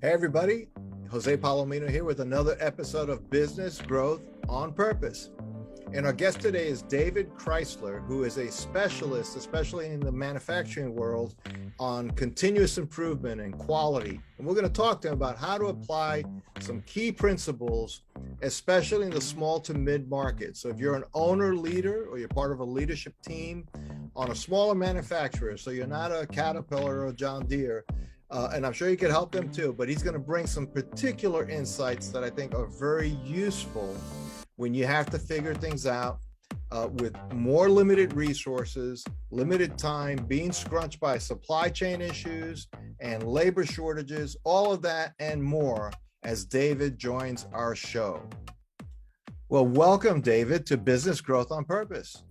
Hey everybody, Jose Palomino here with another episode of Business Growth on Purpose. And our guest today is David Crysler, who is a specialist, especially in the manufacturing world, on continuous improvement and quality. And we're going to talk to him about how to apply some key principles, especially in the small to mid market. So if you're an owner, leader, or you're part of a leadership team on a smaller manufacturer, so you're not a Caterpillar or a John Deere, and I'm sure you could help them too, but he's going to bring some particular insights that I think are very useful when you have to figure things out with more limited resources, limited time, being scrunched by supply chain issues and labor shortages, all of that and more as David joins our show. Well, welcome, David, to Business Growth on Purpose.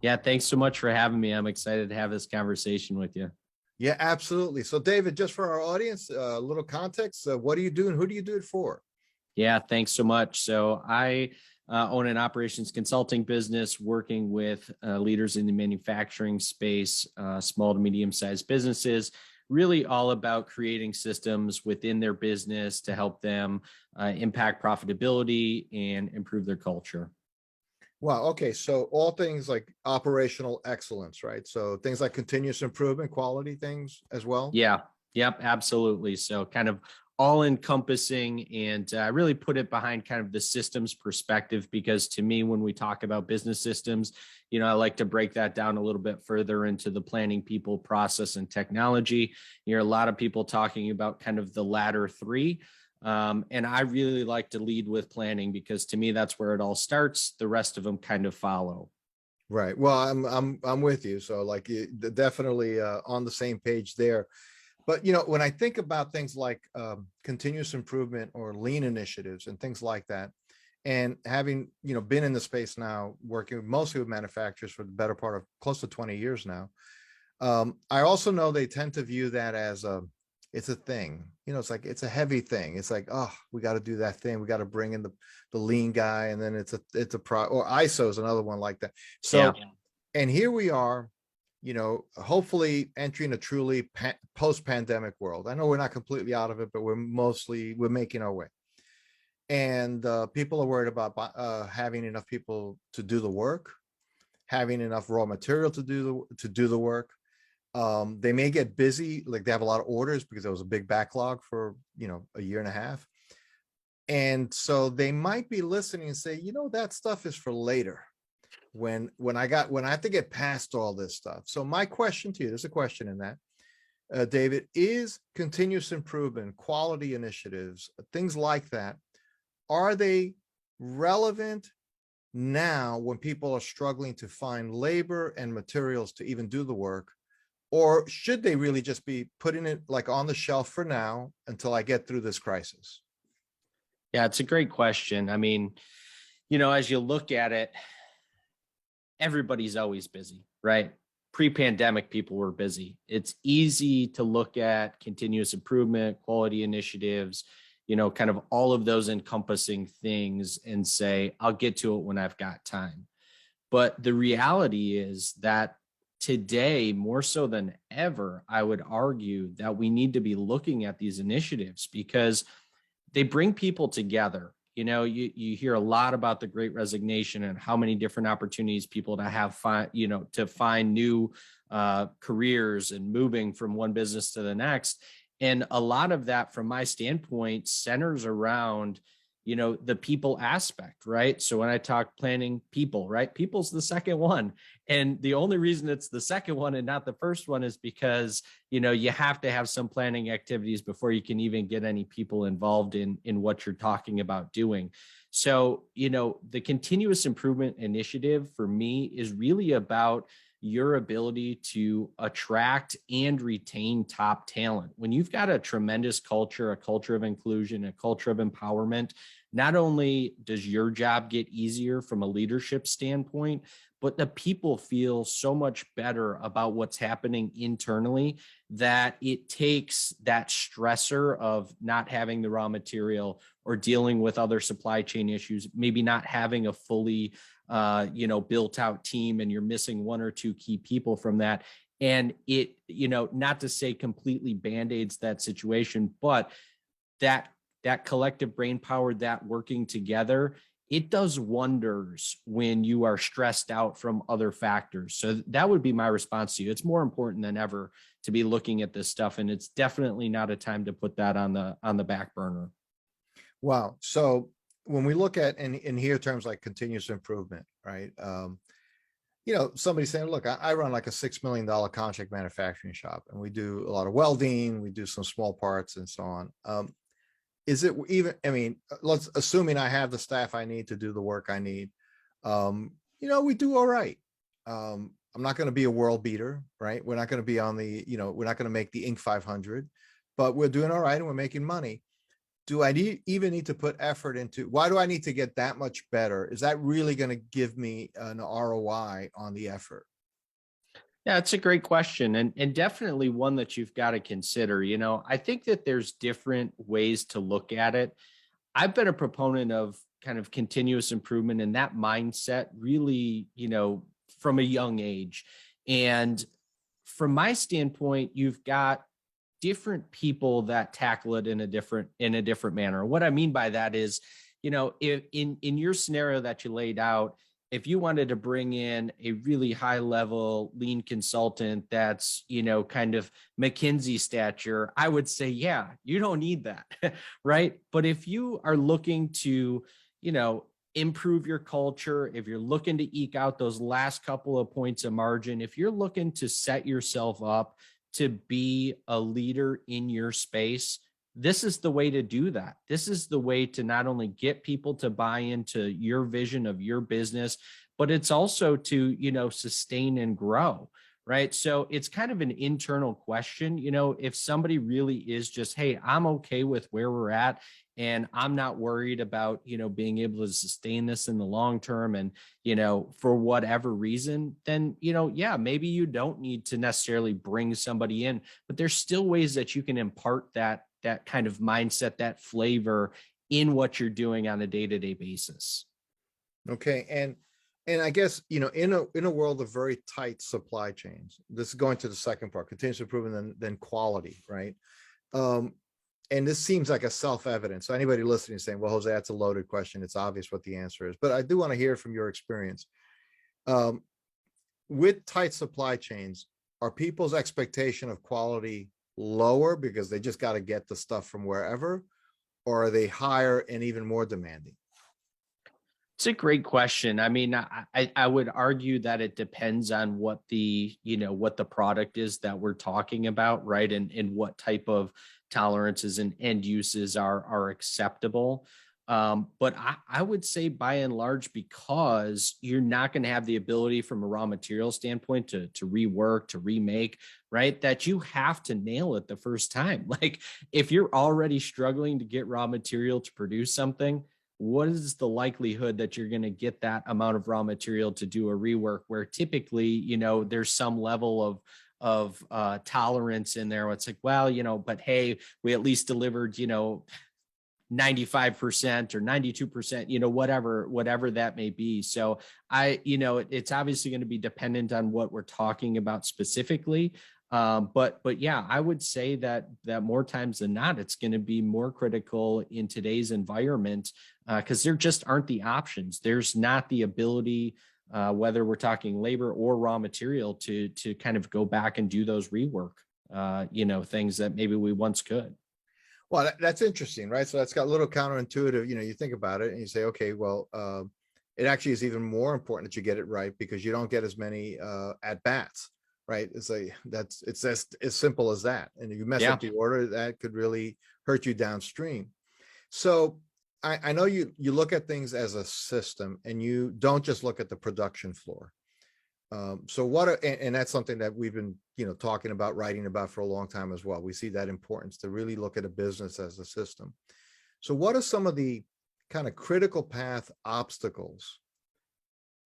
Yeah, thanks so much for having me. I'm excited to have this conversation with you. Yeah, absolutely. So, David, just for our audience, a little context, what do you do and who do you do it for? Yeah, thanks so much. So I own an operations consulting business working with leaders in the manufacturing space, small to medium-sized businesses, really all about creating systems within their business to help them impact profitability and improve their culture. Wow. Okay. So all things like operational excellence, right? So things like continuous improvement, quality things as well. Yeah. Yep. Absolutely. So kind of all encompassing, and I really put it behind kind of the systems perspective, because to me, when we talk about business systems, I like to break that down a little bit further into the planning, people, process, and technology. You hear a lot of people talking about kind of the latter three. And I really like to lead with planning, because to me, that's where it all starts. The rest of them kind of follow. Right. Well, I'm with you. So like definitely on the same page there. But when I think about things like continuous improvement or lean initiatives and things like that, and having been in the space now, working mostly with manufacturers for the better part of close to 20 years now, I also know they tend to view that as it's a thing. It's like it's a heavy thing. It's like, oh, we got to do that thing. We got to bring in the lean guy, and then it's a or ISO is another one like that. So, yeah. And here we are, hopefully entering a truly post-pandemic world. I know we're not completely out of it, but we're making our way. And people are worried about having enough people to do the work, having enough raw material to do the work. They may get busy, like they have a lot of orders because there was a big backlog for, a year and a half. And so they might be listening and say, that stuff is for later when I have to get past all this stuff. So my question to you, there's a question in that, David, is continuous improvement, quality initiatives, things like that, are they relevant now when people are struggling to find labor and materials to even do the work? Or should they really just be putting it like on the shelf for now until I get through this crisis? Yeah, it's a great question. I mean, as you look at it, everybody's always busy, right? Pre-pandemic, people were busy. It's easy to look at continuous improvement, quality initiatives, kind of all of those encompassing things and say, I'll get to it when I've got time. But the reality is that today, more so than ever, I would argue that we need to be looking at these initiatives because they bring people together. You hear a lot about the Great Resignation and how many different opportunities people to find new careers and moving from one business to the next. And a lot of that, from my standpoint, centers around the people aspect, right? So when I talk planning people, right? People's the second one. And the only reason it's the second one and not the first one is because, you have to have some planning activities before you can even get any people involved in what you're talking about doing. So, the continuous improvement initiative for me is really about your ability to attract and retain top talent. When you've got a tremendous culture, a culture of inclusion, a culture of empowerment, not only does your job get easier from a leadership standpoint, but the people feel so much better about what's happening internally that it takes that stressor of not having the raw material or dealing with other supply chain issues, maybe not having a fully built out team, and you're missing one or two key people from that. And it, not to say completely band-aids that situation, but that collective brain power, that working together, it does wonders when you are stressed out from other factors. So that would be my response to you. It's more important than ever to be looking at this stuff, and it's definitely not a time to put that on the back burner. Wow. So when we look at and hear terms like continuous improvement, right? Somebody saying, look, I run like a $6 million contract manufacturing shop, and we do a lot of welding, we do some small parts and so on. Is it even, let's assuming I have the staff I need to do the work I need. We do all right. I'm not going to be a world beater, right? We're not going to be on the, we're not going to make the Inc. 500, but we're doing all right and we're making money. Do I even need to put effort into, why do I need to get that much better? Is that really going to give me an ROI on the effort? Yeah, it's a great question, and definitely one that you've got to consider. I think that there's different ways to look at it. I've been a proponent of kind of continuous improvement and that mindset really, from a young age. And from my standpoint, you've got different people that tackle it in a different manner. What I mean by that is, if in your scenario that you laid out, if you wanted to bring in a really high level lean consultant that's, kind of McKinsey stature, I would say, yeah, you don't need that. Right. But if you are looking to, improve your culture, if you're looking to eke out those last couple of points of margin, if you're looking to set yourself up to be a leader in your space, this is the way to do that. This is the way to not only get people to buy into your vision of your business, but it's also to, sustain and grow, right? So it's kind of an internal question. If somebody really is just, hey, I'm okay with where we're at, and I'm not worried about, being able to sustain this in the long term, and, for whatever reason, then, yeah, maybe you don't need to necessarily bring somebody in, but there's still ways that you can impart that kind of mindset, that flavor in what you're doing on a day-to-day basis. Okay. And I guess, in a world of very tight supply chains, this is going to the second part, continuous improvement, then quality, right? And this seems like a self-evident. So anybody listening is saying, well, Jose, that's a loaded question. It's obvious what the answer is, but I do want to hear from your experience. With tight supply chains, are people's expectation of quality lower because they just got to get the stuff from wherever, or are they higher and even more demanding? It's a great question. I would argue that it depends on what what the product is that we're talking about, right? And what type of tolerances and end uses are acceptable. But I would say by and large, because you're not going to have the ability from a raw material standpoint to rework, to remake, right? That you have to nail it the first time. Like if you're already struggling to get raw material to produce something, what is the likelihood that you're going to get that amount of raw material to do a rework, where typically, there's some level of tolerance in there. It's like, well, but hey, we at least delivered, 95% or 92%, whatever that may be. So it's obviously going to be dependent on what we're talking about specifically. But yeah, I would say that more times than not, it's going to be more critical in today's environment, because there just aren't the options. There's not the ability, whether we're talking labor or raw material, to kind of go back and do those rework, things that maybe we once could. Well, that's interesting, right? So that's got a little counterintuitive, you think about it and you say, okay, well, it actually is even more important that you get it right, because you don't get as many at bats, right? It's as simple as that. And if you mess up the order, that could really hurt you downstream. So I know you look at things as a system, and you don't just look at the production floor. So and that's something that we've been, talking about, writing about for a long time as well. We see that importance to really look at a business as a system. So what are some of the kind of critical path obstacles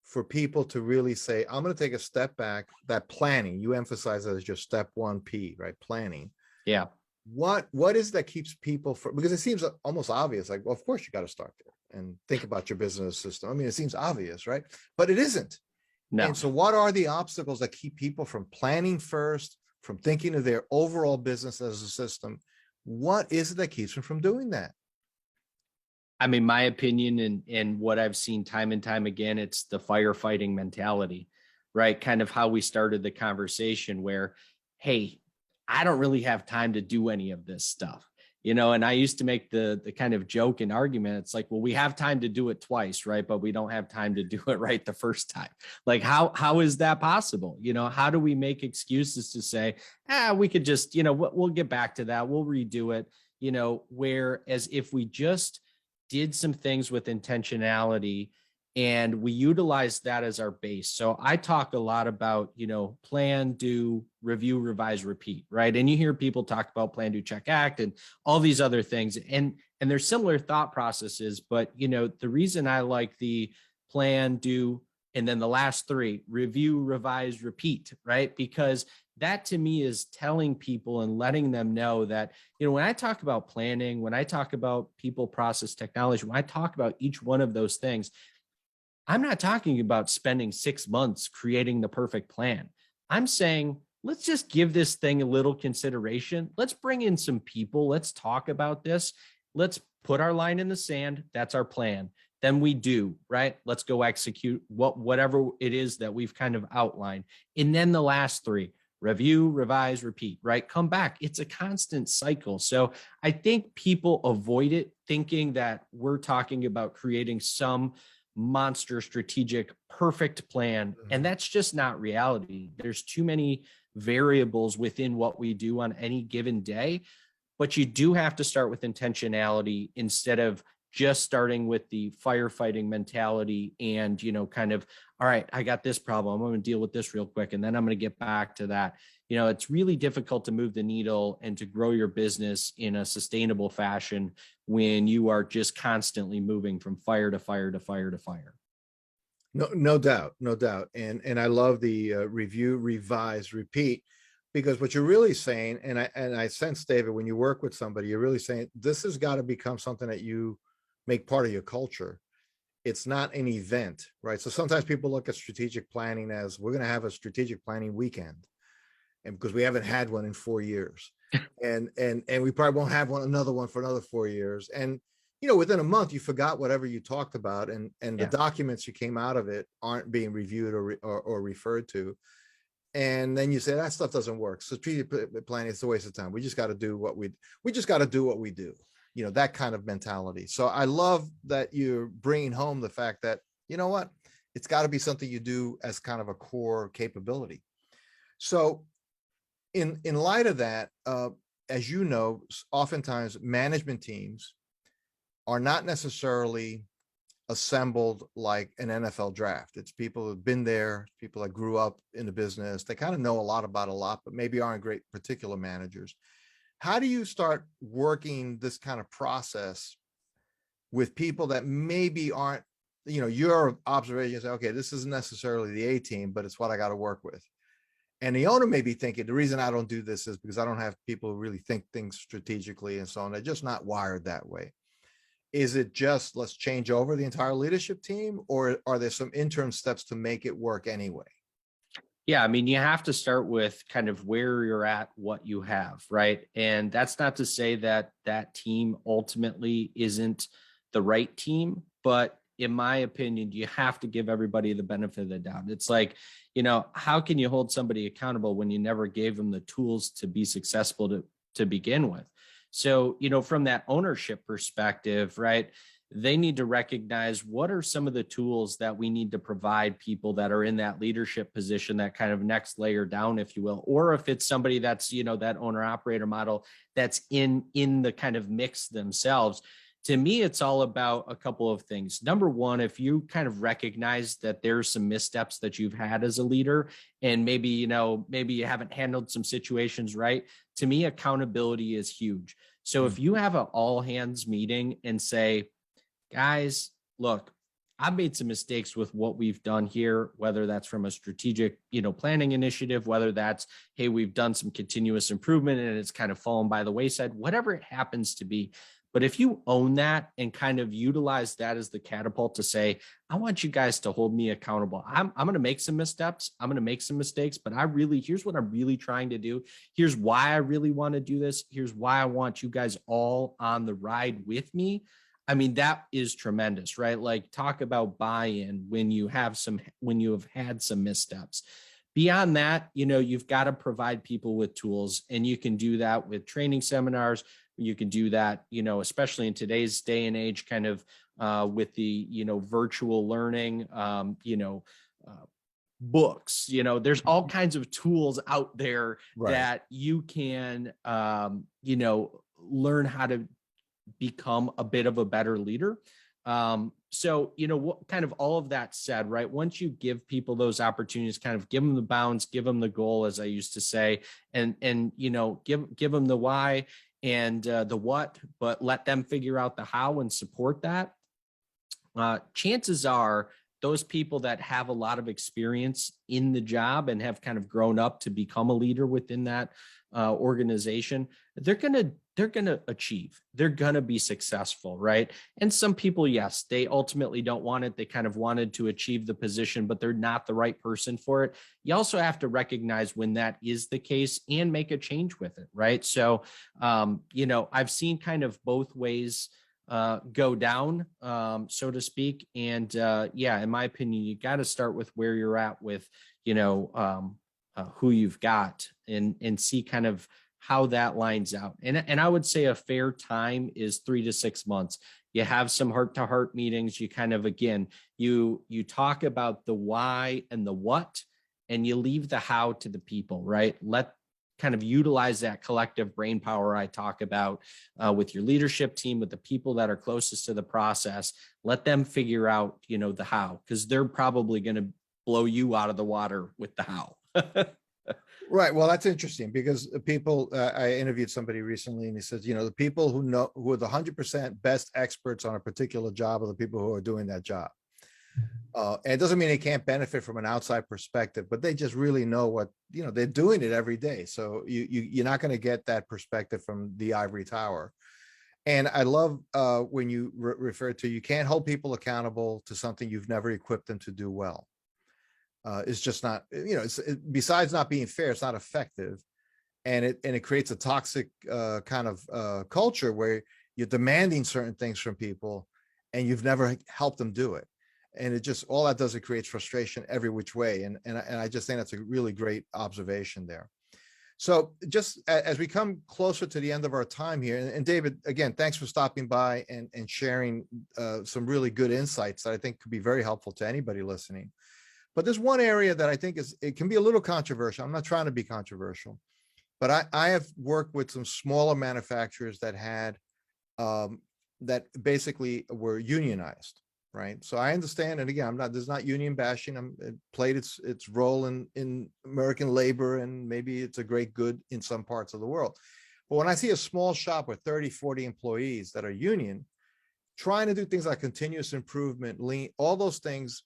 for people to really say, I'm going to take a step back? That planning, you emphasize that as just step 1P, right? Planning. Yeah. What is that keeps people from, because it seems almost obvious, like, well, of course you got to start there and think about your business system. It seems obvious, right? But it isn't. No. And so what are the obstacles that keep people from planning first, from thinking of their overall business as a system, What is it that keeps them from doing that? I mean, my opinion and what I've seen time and time again, it's the firefighting mentality, right? Kind of how we started the conversation where, hey, I don't really have time to do any of this stuff. And I used to make the kind of joke and argument. It's like, well, we have time to do it twice, right? But we don't have time to do it right the first time. Like, how is that possible? How do we make excuses to say, we could just, we'll get back to that. We'll redo it, whereas if we just did some things with intentionality and we utilize that as our base. So I talk a lot about, plan, do, review, revise, repeat, right? And you hear people talk about plan, do, check, act, and all these other things. And there's similar thought processes, but the reason I like the plan, do, and then the last three, review, revise, repeat, right? Because that to me is telling people and letting them know that, when I talk about planning, when I talk about people, process, technology, when I talk about each one of those things, I'm not talking about spending 6 months creating the perfect plan. I'm saying, let's just give this thing a little consideration. Let's bring in some people. Let's talk about this. Let's put our line in the sand. That's our plan. Then we do, right? Let's go execute whatever it is that we've kind of outlined. And then the last three, review, revise, repeat, right? Come back. It's a constant cycle. So I think people avoid it thinking that we're talking about creating some monster strategic perfect plan. And that's just not reality. There's too many variables within what we do on any given day, but you do have to start with intentionality instead of just starting with the firefighting mentality and, kind of, all right, I got this problem. I'm going to deal with this real quick. And then I'm going to get back to that. It's really difficult to move the needle and to grow your business in a sustainable fashion when you are just constantly moving from fire to fire to fire to fire. No doubt, no doubt. And I love the review, revise, repeat, because what you're really saying, and I sense, David, when you work with somebody, you're really saying this has got to become something that you make part of your culture. It's not an event, right? So sometimes people look at strategic planning as we're going to have a strategic planning weekend, and because we haven't had one in 4 years, and we probably won't have another one for another 4 years, and within a month you forgot whatever you talked about, and the documents you came out of it aren't being reviewed or referred to, and then you say that stuff doesn't work. So strategic planning is a waste of time. We just got to do what we do. That kind of mentality. So I love that you're bringing home the fact that, what, it's got to be something you do as kind of a core capability. So in light of that, as you know, oftentimes management teams are not necessarily assembled like an NFL draft. It's people who've been there, people that grew up in the business. They kind of know a lot about a lot, but maybe aren't great particular managers. How do you start working this kind of process with people that maybe aren't, your observation, say, okay, this isn't necessarily the A team, but it's what I got to work with. And the owner may be thinking, the reason I don't do this is because I don't have people who really think things strategically and so on. They're just not wired that way. Is it just, let's change over the entire leadership team, or are there some interim steps to make it work anyway? Yeah, I mean, you have to start with kind of where you're at, what you have, right? And that's not to say that that team ultimately isn't the right team, but in my opinion, you have to give everybody the benefit of the doubt. It's like, how can you hold somebody accountable when you never gave them the tools to be successful to begin with? So, from that ownership perspective, right, they need to recognize what are some of the tools that we need to provide people that are in that leadership position, that kind of next layer down, if you will, or if it's somebody that's, that owner operator model that's in the kind of mix themselves. To me, it's all about a couple of things. Number one, if you kind of recognize that there's some missteps that you've had as a leader, and maybe you haven't handled some situations right, to me, accountability is huge. So if you have an all hands meeting and say, guys, look, I've made some mistakes with what we've done here, whether that's from a strategic, planning initiative, whether that's, hey, we've done some continuous improvement and it's kind of fallen by the wayside, whatever it happens to be. But if you own that and kind of utilize that as the catapult to say, I want you guys to hold me accountable. I'm going to make some missteps. I'm going to make some mistakes, but here's what I'm really trying to do. Here's why I really want to do this. Here's why I want you guys all on the ride with me. I mean, that is tremendous, right? Like, talk about buy-in when you have had some missteps. Beyond that, you've got to provide people with tools, and you can do that with training seminars. You can do that, especially in today's day and age, kind of with the, virtual learning, books, there's all kinds of tools out there that you can, learn how to become a bit of a better leader. So, what kind of all of that said, right? Once you give people those opportunities, kind of give them the bounds, give them the goal, as I used to say, and give them the why and the what, but let them figure out the how and support that. Chances are those people that have a lot of experience in the job and have kind of grown up to become a leader within that organization, they're going to achieve, they're going to be successful, right? And some people, yes, they ultimately don't want it. They kind of wanted to achieve the position, but they're not the right person for it. You also have to recognize when that is the case and make a change with it, right? So, I've seen kind of both ways go down, so to speak. And in my opinion, you got to start with where you're at with, who you've got and see kind of how that lines out. And I would say a fair time is 3 to 6 months. You have some heart-to-heart meetings. You kind of, again, you talk about the why and the what, and you leave the how to the people, right? Let kind of utilize that collective brain power I talk about with your leadership team, with the people that are closest to the process. Let them figure out, the how, because they're probably going to blow you out of the water with the how. Right. Well, that's interesting because people, I interviewed somebody recently and he says, the people who are the 100% best experts on a particular job are the people who are doing that job. And it doesn't mean they can't benefit from an outside perspective, but they just really know what, they're doing it every day. So you're not going to get that perspective from the ivory tower. And I love when you refer to, you can't hold people accountable to something you've never equipped them to do well. It's just not, besides not being fair, it's not effective. And it creates a toxic kind of culture where you're demanding certain things from people and you've never helped them do it. And it just, all that does, it creates frustration every which way. And I just think that's a really great observation there. So just as we come closer to the end of our time here, and David, again, thanks for stopping by and sharing some really good insights that I think could be very helpful to anybody listening. But there's one area that I think it can be a little controversial. I'm not trying to be controversial, but I have worked with some smaller manufacturers that had, that basically were unionized, right? So I understand, and again, there's not union bashing. It played its role in American labor, and maybe it's a great good in some parts of the world. But when I see a small shop with 30, 40 employees that are union, trying to do things like continuous improvement, lean, all those things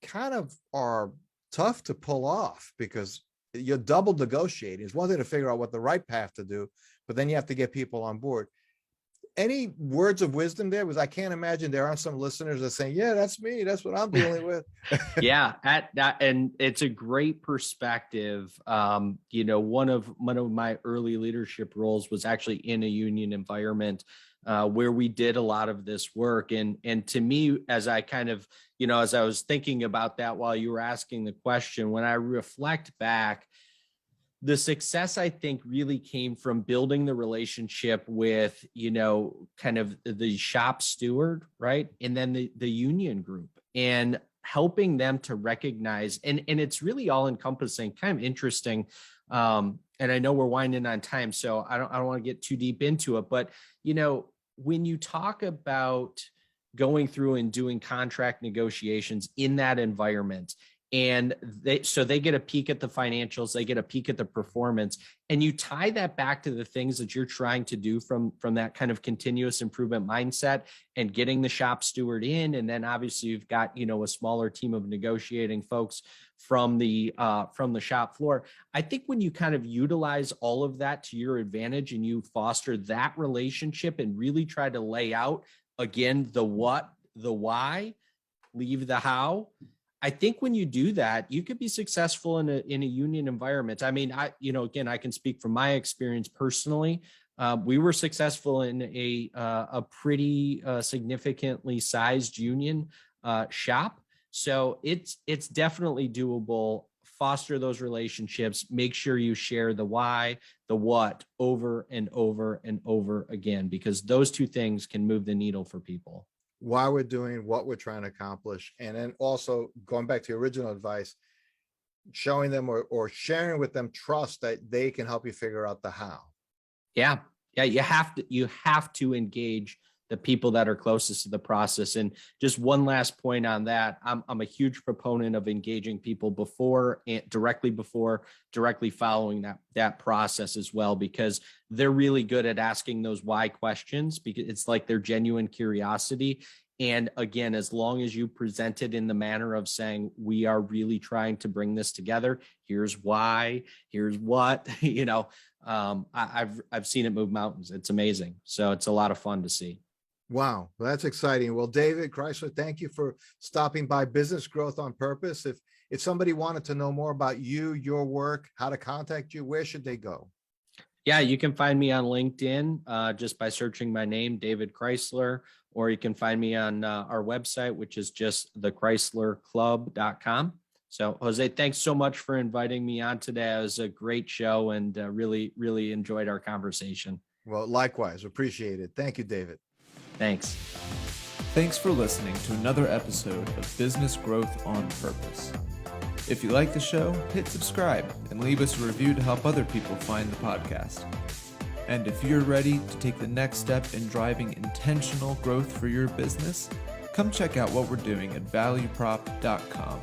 kind of are tough to pull off because you're double negotiating. It's one thing to figure out what the right path to do, but then you have to get people on board. Any words of wisdom there? Because I can't imagine there aren't some listeners that are saying, yeah, that's me. That's what I'm dealing with. Yeah. And it's a great perspective. One of my early leadership roles was actually in a union environment where we did a lot of this work. And to me, as I kind of, as I was thinking about that while you were asking the question, when I reflect back, the success, I think, really came from building the relationship with, kind of the shop steward, right? And then the union group, and helping them to recognize, and it's really all encompassing, kind of interesting. And I know we're winding on time, so I don't want to get too deep into it, but, when you talk about going through and doing contract negotiations in that environment, And they get a peek at the financials, they get a peek at the performance, and you tie that back to the things that you're trying to do from that kind of continuous improvement mindset and getting the shop steward in. And then obviously you've got, a smaller team of negotiating folks from the shop floor. I think when you kind of utilize all of that to your advantage and you foster that relationship and really try to lay out, again, the what, the why, leave the how. I think when you do that, you could be successful in a union environment. I mean, again, I can speak from my experience personally. We were successful in a pretty significantly sized union shop. So it's definitely doable. Foster those relationships. Make sure you share the why, the what over and over and over again, because those two things can move the needle for people. Why we're doing what we're trying to accomplish. And then also going back to your original advice, showing them or sharing with them trust that they can help you figure out the how. Yeah. You have to engage the people that are closest to the process. And just one last point on that, I'm a huge proponent of engaging people directly following that process as well, because they're really good at asking those why questions, because it's like their genuine curiosity. And again, as long as you present it in the manner of saying, we are really trying to bring this together, here's why, here's what, I've seen it move mountains. It's amazing. So it's a lot of fun to see. Wow, well, that's exciting. Well, David Crysler, thank you for stopping by Business Growth on Purpose. If somebody wanted to know more about you, your work, how to contact you, where should they go? Yeah, you can find me on LinkedIn just by searching my name, David Crysler, or you can find me on our website, which is just thechryslerclub.com. So, Jose, thanks so much for inviting me on today. It was a great show and really, really enjoyed our conversation. Well, likewise, appreciate it. Thank you, David. Thanks. Thanks for listening to another episode of Business Growth on Purpose. If you like the show, hit subscribe and leave us a review to help other people find the podcast. And if you're ready to take the next step in driving intentional growth for your business, come check out what we're doing at valueprop.com.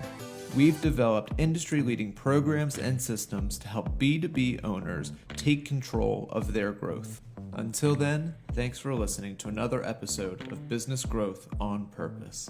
We've developed industry-leading programs and systems to help B2B owners take control of their growth. Until then, thanks for listening to another episode of Business Growth on Purpose.